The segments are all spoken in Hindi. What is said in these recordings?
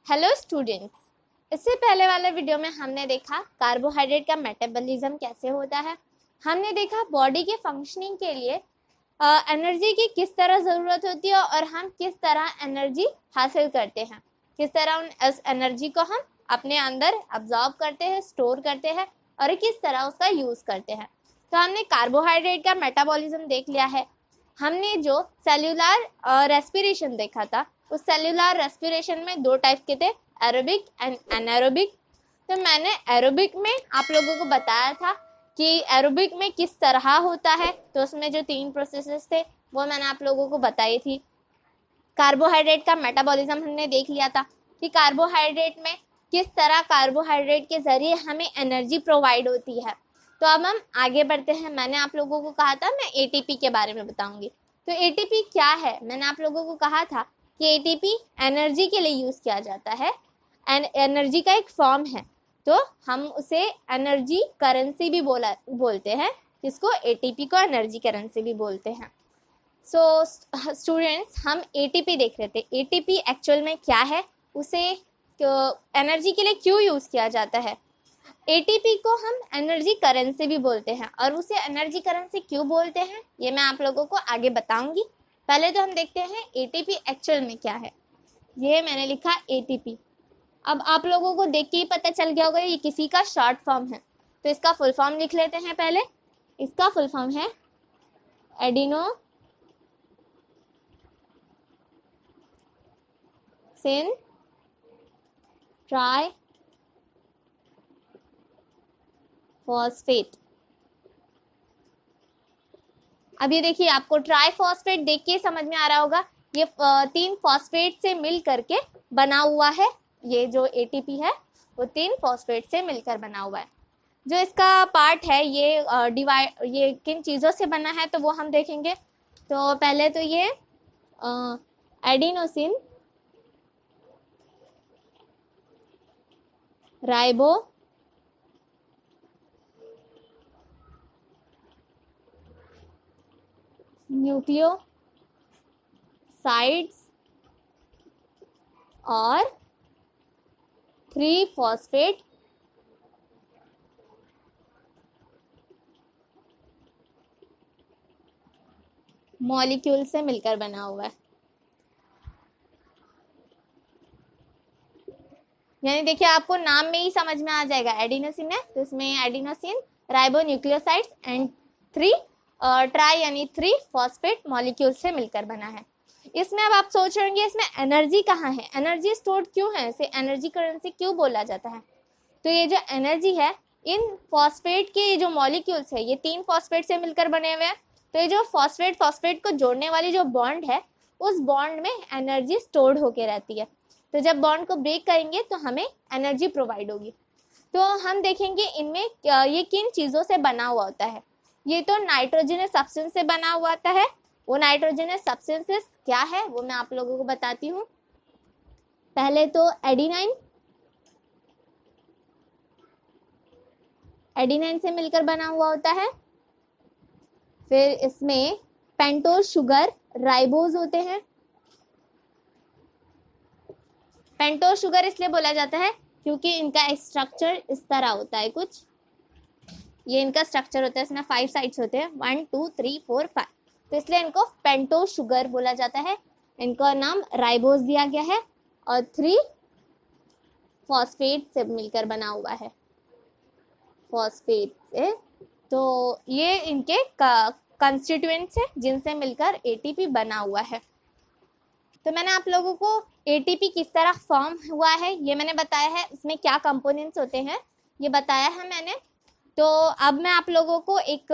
हेलो स्टूडेंट्स, इससे पहले वाले वीडियो में हमने देखा कार्बोहाइड्रेट का मेटाबॉलिज्म कैसे होता है। हमने देखा बॉडी के फंक्शनिंग के लिए एनर्जी की किस तरह ज़रूरत होती है और हम किस तरह एनर्जी हासिल करते हैं, किस तरह उस एनर्जी को हम अपने अंदर अब्जॉर्ब करते हैं, स्टोर करते हैं और किस तरह उसका यूज़ करते हैं। तो हमने कार्बोहाइड्रेट का मेटाबॉलिज्म देख लिया है। हमने जो सेल्यूलर रेस्पिरेशन देखा था, उस सेल्यूलर रेस्पिरेशन में दो टाइप के थे, एरोबिक एंड एनारोबिक। तो मैंने एरोबिक में आप लोगों को बताया था कि एरोबिक में किस तरह होता है, तो उसमें जो 3 प्रोसेसेस थे वो मैंने आप लोगों को बताई थी। कार्बोहाइड्रेट का मेटाबॉलिज्म हमने देख लिया था कि कार्बोहाइड्रेट में किस तरह कार्बोहाइड्रेट के जरिए हमें एनर्जी प्रोवाइड होती है। तो अब हम आगे बढ़ते हैं। मैंने आप लोगों को कहा था मैं एटीपी के बारे में बताऊंगी। तो एटीपी क्या है, मैंने आप लोगों को कहा था कि एटीपी एनर्जी के लिए यूज़ किया जाता है एंड एनर्जी का एक फॉर्म है। तो हम उसे एनर्जी करेंसी भी बोलते हैं, जिसको एटीपी को एनर्जी करेंसी भी बोलते हैं। सो स्टूडेंट्स, हम एटीपी देख रहे थे। एटीपी एक्चुअल में क्या है, उसे एनर्जी के लिए क्यों यूज़ किया जाता है। एटीपी को हम एनर्जी करेंसी भी बोलते हैं और उसे एनर्जी करेंसी क्यों बोलते हैं ये मैं आप लोगों को आगे बताऊंगी। पहले तो हम देखते हैं एटीपी एक्चुअल में क्या है। ये मैंने लिखा एटीपी। अब आप लोगों को देख के ही पता चल गया होगा ये किसी का शॉर्ट फॉर्म है, तो इसका फुल फॉर्म लिख लेते हैं। पहले इसका फुल फॉर्म है एडिनो सिन ट्राई फॉस्फेट। अब ये देखिए, आपको ट्राई फॉस्फेट देख के समझ में आ रहा होगा, ये 3 फॉस्फेट से मिल करके बना हुआ है। ये जो एटीपी है वो 3 फॉस्फेट से मिलकर बना हुआ है। जो इसका पार्ट है ये किन चीज़ों से बना है तो वो हम देखेंगे। तो पहले तो ये एडिनोसिन राइबो न्यूक्लियोसाइड्स और 3 फॉस्फेट मॉलिक्यूल से मिलकर बना हुआ है। यानी देखिए, आपको नाम में ही समझ में आ जाएगा, एडिनोसिन है तो इसमें adenosine ribo nucleosides and 3 try यानी 3 फॉस्फेट मॉलिक्यूल से मिलकर बना है। इसमें अब आप सोच रहे होंगे इसमें एनर्जी कहाँ है, एनर्जी स्टोर्ड क्यों है, इसे एनर्जी करेंसी क्यों बोला जाता है। तो ये जो एनर्जी है, इन फॉस्फेट के जो मॉलिक्यूल्स है ये 3 फॉस्फेट से मिलकर बने हुए हैं। तो ये जो फॉस्फेट को जोड़ने वाली जो बॉन्ड है, उस बॉन्ड में एनर्जी स्टोर्ड होके रहती है। तो जब बॉन्ड को ब्रेक करेंगे तो हमें एनर्जी प्रोवाइड होगी। तो हम देखेंगे इनमें ये किन चीज़ों से बना हुआ होता है। ये तो नाइट्रोजनस सब्सटेंस से बना हुआ होता है। वो नाइट्रोजनस सब्सटेंसेस क्या है वो मैं आप लोगों को बताती हूँ। पहले तो एडिनाइन से मिलकर बना हुआ होता है। फिर इसमें पेंटोज शुगर राइबोज होते हैं। पेंटोज शुगर इसलिए बोला जाता है क्योंकि इनका स्ट्रक्चर इस तरह होता है कुछ। ये इनका स्ट्रक्चर होता है, इसमें 5 साइड्स होते हैं, 1 2 3 4 5। तो इसलिए इनको पेंटोज शुगर बोला जाता है। इनका नाम राइबोज दिया गया है और 3 फॉस्फेट से मिलकर बना हुआ है, फॉस्फेट से। तो ये इनके कंस्टिट्यूएंट्स है जिनसे मिलकर एटीपी बना हुआ है। तो मैंने आप लोगों को एटीपी किस तरह फॉर्म हुआ है ये मैंने बताया है, इसमें क्या कंपोनेंट्स होते हैं ये बताया है मैंने। तो अब मैं आप लोगों को एक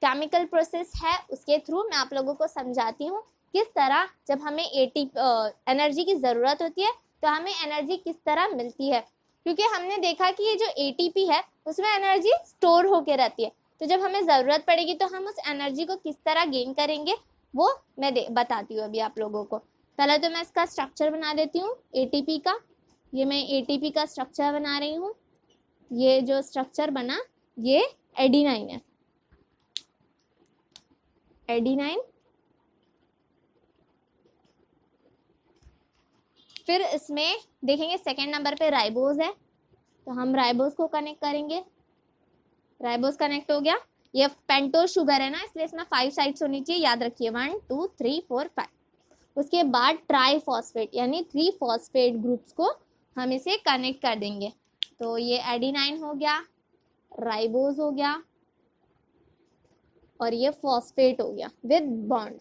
केमिकल प्रोसेस है उसके थ्रू मैं आप लोगों को समझाती हूँ किस तरह जब हमें एनर्जी की ज़रूरत होती है तो हमें एनर्जी किस तरह मिलती है। क्योंकि हमने देखा कि ये जो एटीपी है उसमें एनर्जी स्टोर होके रहती है, तो जब हमें ज़रूरत पड़ेगी तो हम उस एनर्जी को किस तरह गेन करेंगे वो मैं बताती हूँ अभी आप लोगों को। पहले तो मैं इसका स्ट्रक्चर बना देती हूँ एटीपी का। ये मैं एटीपी का स्ट्रक्चर बना रही हूँ। ये जो स्ट्रक्चर बना ये एडिनाइन है, एडिनाइन फिर इसमें देखेंगे सेकेंड नंबर पे राइबोज है, तो हम राइबोज को कनेक्ट करेंगे। राइबोज कनेक्ट हो गया। ये पेंटोज शुगर है ना, इसलिए इसमें 5 साइड्स होनी चाहिए, याद रखिए 1 2 3 4 5। उसके बाद ट्राईफॉस्फेट यानी 3 फॉस्फेट ग्रुप्स को हम इसे कनेक्ट कर देंगे। तो ये एडिनाइन हो गया, राइबोज हो गया और ये फॉस्फेट हो गया विद बॉन्ड,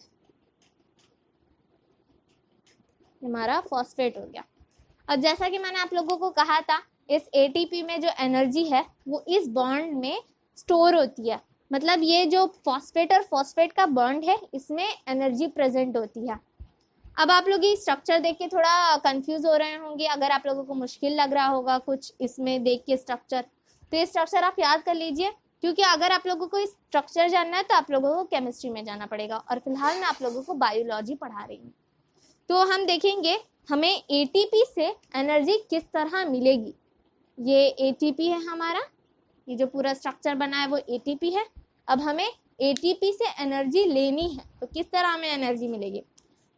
हमारा फॉस्फेट हो गया। अब जैसा कि मैंने आप लोगों को कहा था, इस एटीपी में जो एनर्जी है वो इस बॉन्ड में स्टोर होती है। मतलब ये जो फॉस्फेट और फॉस्फेट का बॉन्ड है इसमें एनर्जी प्रेजेंट होती है। अब आप लोग ये स्ट्रक्चर देख के थोड़ा कंफ्यूज हो रहे होंगे, अगर आप लोगों को मुश्किल लग रहा होगा कुछ इसमें देख के स्ट्रक्चर, तो ये स्ट्रक्चर आप याद कर लीजिए, क्योंकि अगर आप लोगों को स्ट्रक्चर जानना है तो आप लोगों को केमिस्ट्री में जाना पड़ेगा, और फिलहाल मैं आप लोगों को बायोलॉजी पढ़ा रही हूँ। तो हम देखेंगे हमें एटीपी से एनर्जी किस तरह मिलेगी। ये एटीपी है हमारा, ये जो पूरा स्ट्रक्चर बना है वो एटीपी है। अब हमें एटीपी से एनर्जी लेनी है, तो किस तरह हमें एनर्जी मिलेगी,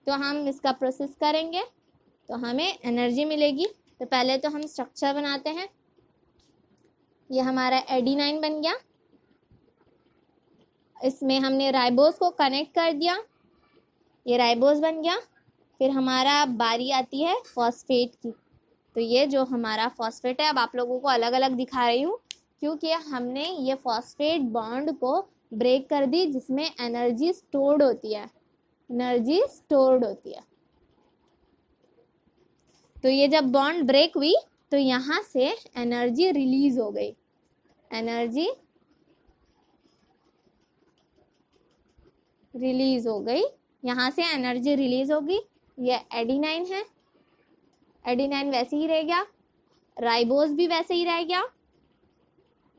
तो हम इसका प्रोसेस करेंगे तो हमें एनर्जी मिलेगी। तो पहले तो हम स्ट्रक्चर बनाते हैं। ये हमारा एडिनाइन बन गया, इसमें हमने राइबोज को कनेक्ट कर दिया, ये राइबोज बन गया। फिर हमारा बारी आती है फॉस्फेट की, तो ये जो हमारा फॉस्फेट है, अब आप लोगों को अलग अलग दिखा रही हूँ क्योंकि हमने ये फॉस्फेट बॉन्ड को ब्रेक कर दी जिसमें एनर्जी स्टोर्ड होती है, एनर्जी स्टोर्ड होती है। तो ये जब बॉन्ड ब्रेक हुई तो यहाँ से एनर्जी रिलीज हो गई, एनर्जी रिलीज हो गई, यहाँ से एनर्जी रिलीज होगी। ये एडिनाइन है, एडिनाइन वैसे ही रह गया, राइबोज भी वैसे ही रह गया,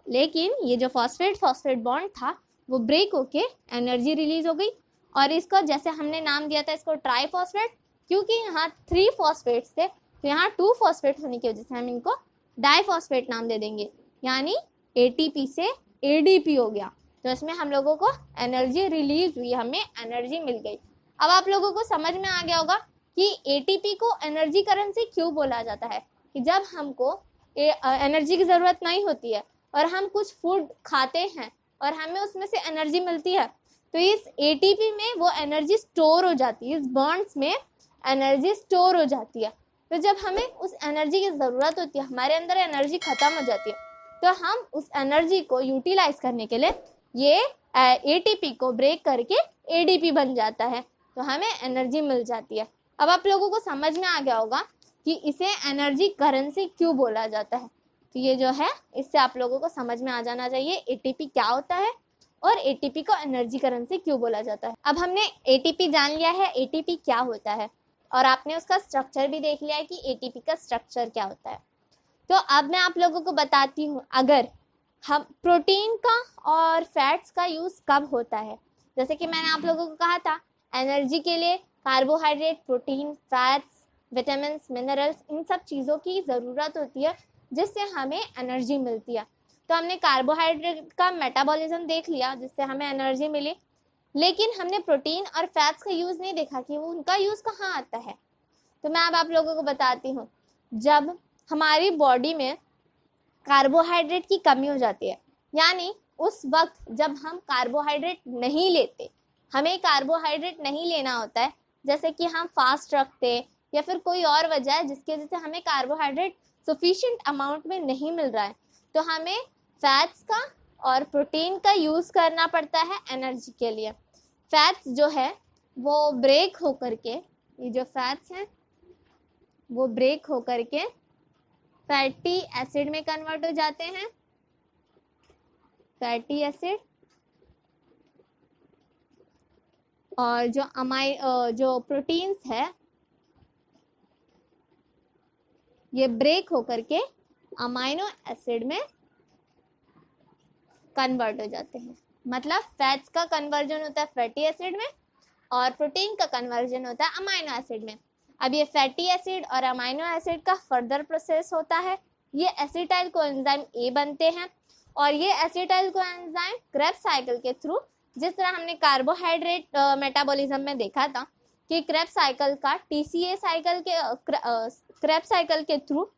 लेकिन ये जो फॉस्फेट फॉस्फेट बॉन्ड था वो ब्रेक होके एनर्जी रिलीज हो गई। और इसको जैसे हमने नाम दिया था इसको ट्राईफॉस्फेट, क्योंकि यहाँ 3 फॉस्फेट्स थे तो यहाँ 2 फॉस्फेट होने की वजह से हम इनको डाईफॉस्फेट नाम दे देंगे, यानी एटीपी से एडीपी हो गया। तो इसमें हम लोगों को एनर्जी रिलीज हुई, हमें एनर्जी मिल गई। अब आप लोगों को समझ में आ गया होगा कि एटीपी को एनर्जी करेंसी क्यों बोला जाता है, कि जब हमको एनर्जी की ज़रूरत नहीं होती है और हम कुछ फूड खाते हैं और हमें उसमें से एनर्जी मिलती है, तो इस एटीपी में वो एनर्जी स्टोर हो जाती है, इस बॉन्ड्स में एनर्जी स्टोर हो जाती है। तो जब हमें उस एनर्जी की ज़रूरत होती है, हमारे अंदर एनर्जी ख़त्म हो जाती है, तो हम उस एनर्जी को यूटिलाइज करने के लिए ये एटीपी को ब्रेक करके एडीपी बन जाता है, तो हमें एनर्जी मिल जाती है। अब आप लोगों को समझ में आ गया होगा कि इसे एनर्जी करेंसी क्यों बोला जाता है। तो ये जो है इससे आप लोगों को समझ में आ जाना चाहिए एटीपी क्या होता है और एटीपी को एनर्जी करेंसी क्यों बोला जाता है। अब हमने एटीपी जान लिया है एटीपी क्या होता है, और आपने उसका स्ट्रक्चर भी देख लिया है कि एटीपी का स्ट्रक्चर क्या होता है। तो अब मैं आप लोगों को बताती हूँ, अगर हम प्रोटीन का और फैट्स का यूज़ कब होता है। जैसे कि मैंने आप लोगों को कहा था एनर्जी के लिए carbohydrate, protein, fats, vitamin, minerals, इन सब चीज़ों की ज़रूरत होती है जिससे हमें एनर्जी मिलती है। तो हमने कार्बोहाइड्रेट का मेटाबॉलिज्म देख लिया जिससे हमें एनर्जी मिली, लेकिन हमने प्रोटीन और फैट्स का यूज़ नहीं देखा कि वो उनका यूज़ कहाँ आता है। तो मैं अब आप लोगों को बताती हूँ, जब हमारी बॉडी में कार्बोहाइड्रेट की कमी हो जाती है, यानी उस वक्त जब हम कार्बोहाइड्रेट नहीं लेते, हमें कार्बोहाइड्रेट नहीं लेना होता है, जैसे कि हम फास्ट रखते या फिर कोई और वजह है जिसकी वजह से हमें कार्बोहाइड्रेट सफिशिएंट अमाउंट में नहीं मिल रहा है, तो हमें फैट्स का और प्रोटीन का यूज़ करना पड़ता है एनर्जी के लिए। फैट्स जो है वो ब्रेक होकर के, ये जो फैट्स हैं वो ब्रेक होकर के फैटी एसिड में कन्वर्ट हो जाते हैं, फैटी एसिड। और जो प्रोटीन्स है ये ब्रेक होकर के अमाइनो एसिड में कन्वर्ट हो जाते हैं। मतलब फैट्स का कन्वर्जन होता है फैटी एसिड में और प्रोटीन का कन्वर्जन होता है अमाइनो एसिड में। अब ये फैटी एसिड और अमाइनो एसिड का फर्दर प्रोसेस होता है, ये एसिटाइल कोएंजाइम ए बनते हैं, और ये एसिटाइल कोएंजाइम क्रेब्स साइकिल के थ्रू, जिस तरह हमने कार्बोहाइड्रेट मेटाबॉलिज्म में देखा था कि क्रेब्स साइकिल का TCA साइकिल के क्रेब्स साइकिल के थ्रू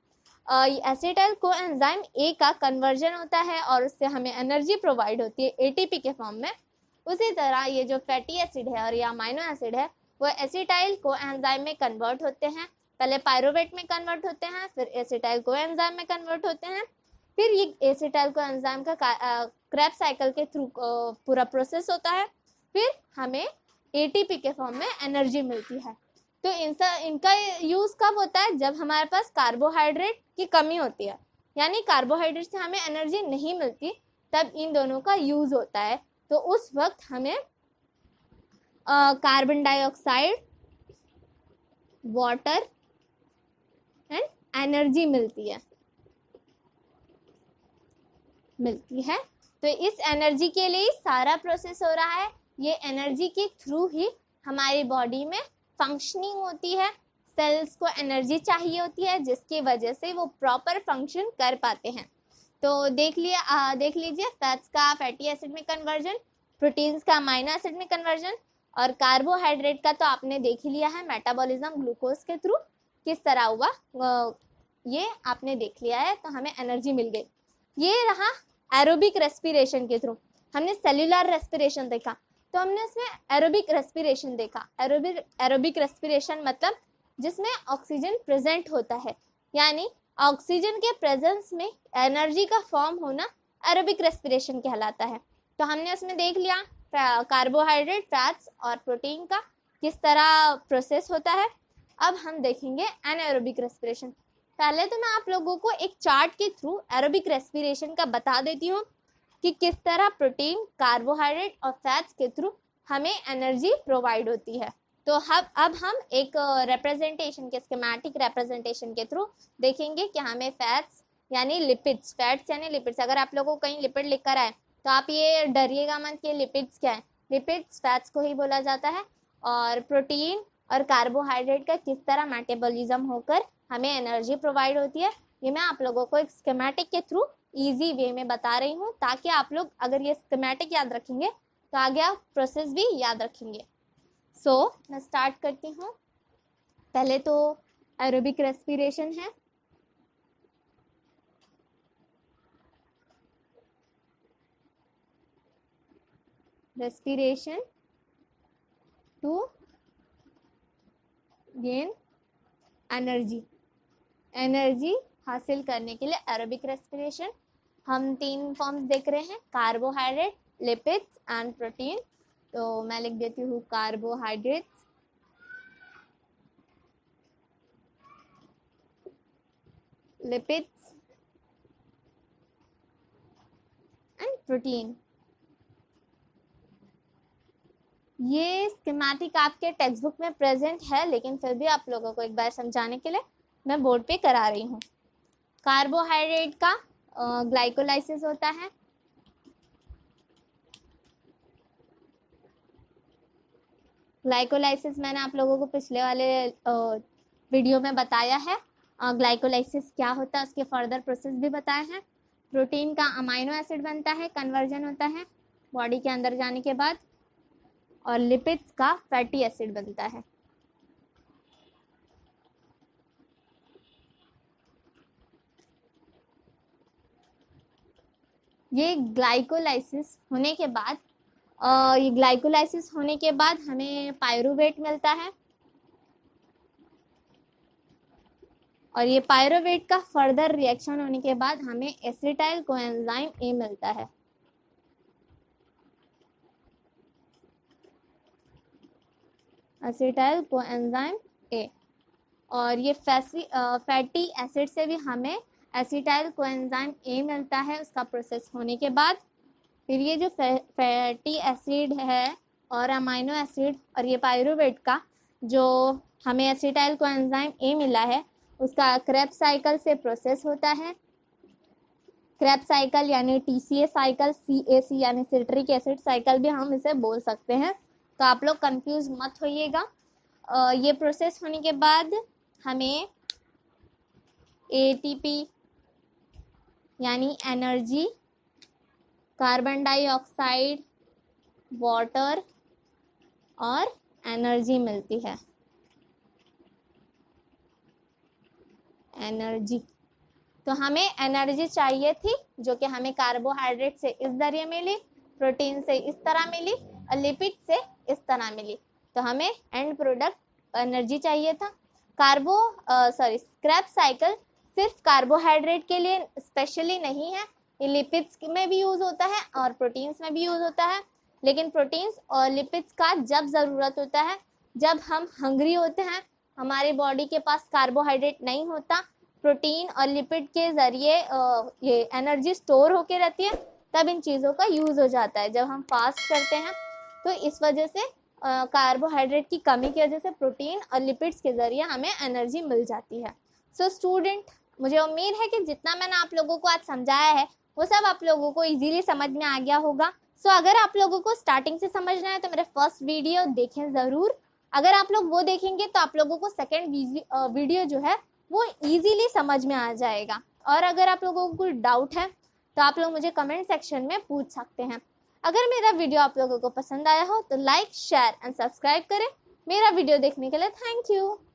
एसिटाइल कोएंजाइम ए का कन्वर्जन होता है और उससे हमें एनर्जी प्रोवाइड होती है ATP के फॉर्म में। उसी तरह ये जो फैटी एसिड है और ये अमाइनो एसिड है वो एसिटाइल कोएंजाइम में कन्वर्ट होते हैं। पहले पायरुवेट में कन्वर्ट होते हैं, फिर एसिटाइल कोएंजाइम में कन्वर्ट होते हैं, फिर ये एसिटाइल कोएंजाइम का क्रेब्स साइकिल के थ्रू पूरा प्रोसेस होता है, फिर हमें ATP के फॉर्म में एनर्जी मिलती है। तो इनका यूज़ कब होता है? जब हमारे पास कार्बोहाइड्रेट की कमी होती है, यानी कार्बोहाइड्रेट से हमें एनर्जी नहीं मिलती, तब इन दोनों का यूज़ होता है। तो उस वक्त हमें carbon dioxide, water and energy मिलती है। तो इस एनर्जी के लिए सारा प्रोसेस हो रहा है। ये एनर्जी के थ्रू ही हमारी बॉडी में फंक्शनिंग होती है। सेल्स को एनर्जी चाहिए होती है जिसकी वजह से वो प्रॉपर फंक्शन कर पाते हैं। तो देख लीजिए फैट्स का फैटी एसिड में कन्वर्जन, प्रोटीन्स का अमाइनो एसिड में कन्वर्जन, और कार्बोहाइड्रेट का तो आपने देख ही लिया है मेटाबॉलिज्म ग्लूकोज के थ्रू किस तरह हुआ, ये आपने देख लिया है। तो हमें एनर्जी मिल गई। ये रहा एरोबिक रेस्पिरेशन के थ्रू। हमने सेल्यूलर रेस्पिरेशन देखा, तो हमने इसमें एरोबिक रेस्पिरेशन देखा। एरोबिक रेस्पिरेशन मतलब जिसमें ऑक्सीजन प्रेजेंट होता है, यानी ऑक्सीजन के प्रेजेंस में एनर्जी का फॉर्म होना एरोबिक रेस्पिरेशन कहलाता है। तो हमने उसमें देख लिया कार्बोहाइड्रेट, फैट्स और प्रोटीन का किस तरह प्रोसेस होता है। अब हम देखेंगे एनाएरोबिक रेस्पिरेशन। पहले तो मैं आप लोगों को एक चार्ट के थ्रू एरोबिक रेस्पिरेशन का बता देती हूँ कि किस तरह प्रोटीन, कार्बोहाइड्रेट और फैट्स के थ्रू हमें एनर्जी प्रोवाइड होती है। तो अब हम एक रिप्रेजेंटेशन के स्कीमेटिक रिप्रेजेंटेशन के थ्रू देखेंगे कि हमें फैट्स यानी लिपिड्स, अगर आप लोगों को कहीं लिपिड लिख कर आए तो आप ये डरिएगा मत कि लिपिड्स क्या है। लिपिड्स फैट्स को ही बोला जाता है। और प्रोटीन और कार्बोहाइड्रेट का किस तरह मेटाबॉलिज्म होकर हमें एनर्जी प्रोवाइड होती है, ये मैं आप लोगों को एक स्कीमेटिक के थ्रू इजी वे में बता रही हूँ, ताकि आप लोग अगर ये स्कीमेटिक याद रखेंगे तो आगे आप प्रोसेस भी याद रखेंगे। मैं स्टार्ट करती हूँ। पहले तो एरोबिक रेस्पिरेशन है। रेस्पिरेशन टू गेन एनर्जी हासिल करने के लिए एरोबिक रेस्पिरेशन। हम 3 फॉर्म्स देख रहे हैं, कार्बोहाइड्रेट, लिपिड्स एंड प्रोटीन। तो मैं लिख देती हूँ कार्बोहाइड्रेट्स, लिपिड्स एंड प्रोटीन। ये स्कीमेटिक आपके टेक्स्ट बुक में प्रेजेंट है, लेकिन फिर भी आप लोगों को एक बार समझाने के लिए मैं बोर्ड पे करा रही हूँ। कार्बोहाइड्रेट का ग्लाइकोलाइसिस होता है। ग्लाइकोलाइसिस मैंने आप लोगों को पिछले वाले वीडियो में बताया है। ग्लाइकोलाइसिस क्या होता है उसके फर्दर प्रोसेस भी बताए हैं। प्रोटीन का अमाइनो एसिड बनता है, कन्वर्जन होता है बॉडी के अंदर जाने के बाद, और लिपिड्स का फैटी एसिड बनता है। ये ग्लाइकोलाइसिस होने के बाद हमें पायरुवेट मिलता है, और ये पायरुवेट का फर्दर रिएक्शन होने के बाद हमें एसिटाइल कोएंजाइम ए मिलता है। एसिटाइल कोएंजाइम ए, और ये फैटी एसिड से भी हमें एसिटाइल कोएंजाइम ए मिलता है उसका प्रोसेस होने के बाद। फिर ये जो फैटी एसिड है और अमाइनो एसिड और ये पायरुवेट का जो हमें एसिटाइल कोएंजाइम ए मिला है उसका क्रेब्स साइकिल से प्रोसेस होता है। क्रेब्स साइकिल यानी TCA साइकिल, CAC यानी सिट्रिक एसिड साइकिल भी हम इसे बोल सकते हैं। तो आप लोग कंफ्यूज मत होइएगा। ये प्रोसेस होने के बाद हमें ATP यानी एनर्जी, कार्बन डाइऑक्साइड, वाटर और एनर्जी मिलती है, एनर्जी। तो हमें एनर्जी चाहिए थी जो कि हमें कार्बोहाइड्रेट से इस जरिए मिली, प्रोटीन से इस तरह मिली और लिपिड से इस तरह मिली। तो हमें एंड प्रोडक्ट एनर्जी चाहिए था। स्क्रैप साइकिल सिर्फ कार्बोहाइड्रेट के लिए स्पेशली नहीं है, ये लिपिड्स में भी यूज होता है और प्रोटीन्स में भी यूज होता है। लेकिन प्रोटीन्स और लिपिड्स का जब ज़रूरत होता है, जब हम हंग्री होते हैं, हमारी बॉडी के पास कार्बोहाइड्रेट नहीं होता, प्रोटीन और लिपिड के ज़रिए ये एनर्जी स्टोर होके रहती है, तब इन चीज़ों का यूज़ हो जाता है। जब हम फास्ट करते हैं तो इस वजह से कार्बोहाइड्रेट की कमी की वजह से प्रोटीन और लिपिड्स के ज़रिए हमें एनर्जी मिल जाती है। सो स्टूडेंट, मुझे उम्मीद है कि जितना मैंने आप लोगों को आज समझाया है वो सब आप लोगों को इजीली समझ में आ गया होगा। सो अगर आप लोगों को स्टार्टिंग से समझना है तो मेरे फर्स्ट वीडियो देखें ज़रूर। अगर आप लोग वो देखेंगे तो आप लोगों को सेकेंड वीडियो जो है वो इजीली समझ में आ जाएगा। और अगर आप लोगों को कोई डाउट है तो आप लोग मुझे कमेंट सेक्शन में पूछ सकते हैं। अगर मेरा वीडियो आप लोगों को पसंद आया हो तो लाइक, शेयर एंड सब्सक्राइब करें। मेरा वीडियो देखने के लिए थैंक यू।